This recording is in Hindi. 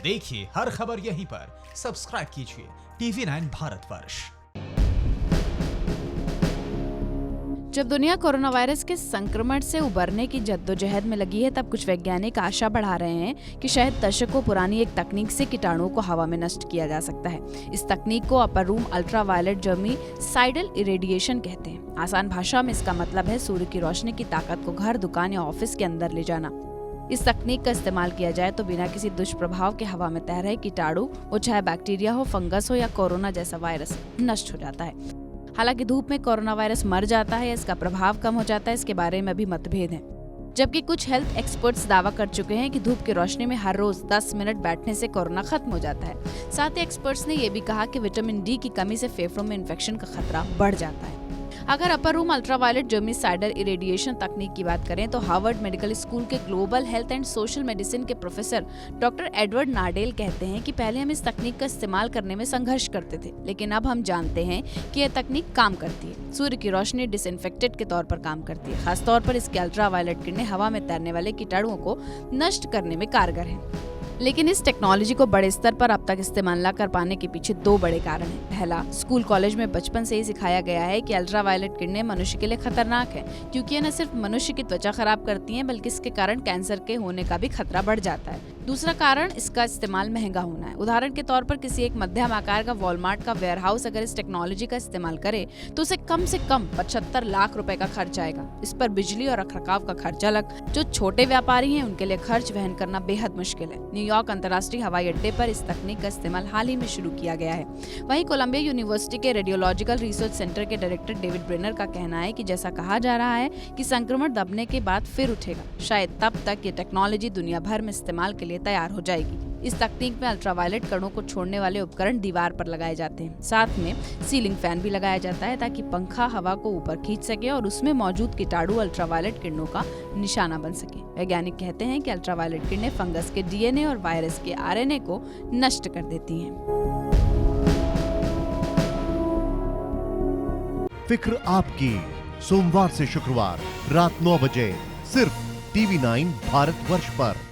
देखिए हर खबर यहीं पर, सब्सक्राइब कीजिए TV9 भारतवर्ष। जब दुनिया कोरोना वायरस के संक्रमण से उबरने की जद्दोजहद में लगी है, तब कुछ वैज्ञानिक आशा बढ़ा रहे हैं कि शायद दशकों पुरानी एक तकनीक से कीटाणुओं को हवा में नष्ट किया जा सकता है। इस तकनीक को अपर रूम अल्ट्रावायलेट जर्मीसाइडल इरेडिएशन कहते हैं। आसान भाषा में इसका मतलब है सूर्य की रोशनी की ताकत को घर, दुकान या ऑफिस के अंदर ले जाना। इस तकनीक का इस्तेमाल किया जाए तो बिना किसी दुष्प्रभाव के हवा में तैर रहे कीटाणु, वो चाहे बैक्टीरिया हो, फंगस हो या कोरोना जैसा वायरस, नष्ट हो जाता है। हालांकि धूप में कोरोना वायरस मर जाता है या इसका प्रभाव कम हो जाता है, इसके बारे में अभी मतभेद है। जबकि कुछ हेल्थ एक्सपर्ट्स दावा कर चुके हैं कि धूप की रोशनी में हर रोज 10 मिनट बैठने से कोरोना खत्म हो जाता है। साथ ही एक्सपर्ट्स ने यह भी कहा कि विटामिन डी की कमी से फेफड़ों में इन्फेक्शन का खतरा बढ़ जाता है। अगर अपर रूम अल्ट्रावायलेट जर्मीसाइडल इरेडिएशन तकनीक की बात करें तो हार्वर्ड मेडिकल स्कूल के global health and social medicine के प्रोफेसर डॉक्टर एडवर्ड नार्डेल कहते हैं कि पहले हम इस तकनीक का इस्तेमाल करने में संघर्ष करते थे, लेकिन अब हम जानते हैं कि यह तकनीक काम करती है। सूर्य की रोशनी डिसइंफेक्टेंट के तौर पर काम करती है। खासतौर पर इसके अल्ट्रावायलेट किरणें हवा में तैरने वाले कीटाणुओं को नष्ट करने में कारगर है। लेकिन इस टेक्नोलॉजी को बड़े स्तर पर अब तक इस्तेमाल न कर पाने के पीछे दो बड़े कारण हैं। पहला, स्कूल कॉलेज में बचपन से ही सिखाया गया है कि अल्ट्रावायलेट किरणें मनुष्य के लिए खतरनाक है, क्योंकि ये न सिर्फ मनुष्य की त्वचा खराब करती हैं, बल्कि इसके कारण कैंसर के होने का भी खतरा बढ़ जाता है। दूसरा कारण, इसका इस्तेमाल महंगा होना है। उदाहरण के तौर पर किसी एक मध्यम आकार का वॉलमार्ट का वेयरहाउस अगर इस टेक्नोलॉजी का इस्तेमाल करे तो उसे कम से कम 75 लाख रुपए का खर्च आएगा। इस पर बिजली और रखरखाव का खर्च अलग। जो छोटे व्यापारी हैं उनके लिए खर्च वहन करना बेहद मुश्किल है। न्यूयॉर्क अंतर्राष्ट्रीय हवाई अड्डे पर इस तकनीक का इस्तेमाल हाल ही में शुरू किया गया है। वहीं कोलंबिया यूनिवर्सिटी के रेडियोलॉजिकल रिसर्च सेंटर के डायरेक्टर डेविड ब्रेनर का कहना है कि जैसा कहा जा रहा है कि संक्रमण दबने के बाद फिर उठेगा। शायद तब तक ये टेक्नोलॉजी दुनिया भर में इस्तेमाल के लिए तैयार हो जाएगी। इस तकनीक में अल्ट्रावायलेट कणों को छोड़ने वाले उपकरण दीवार पर लगाए जाते हैं। साथ में सीलिंग फैन भी लगाया जाता है ताकि पंखा हवा को ऊपर खींच सके और उसमें मौजूद कीटाणु अल्ट्रावायलेट किरणों का निशाना बन सके। वैज्ञानिक कहते हैं कि अल्ट्रावायलेट किरणें फंगस के डीएनए और वायरस के आरएनए को नष्ट कर देती हैं। फिक्र आपकी, सोमवार से शुक्रवार रात 9 बजे सिर्फ TV9 भारतवर्ष पर।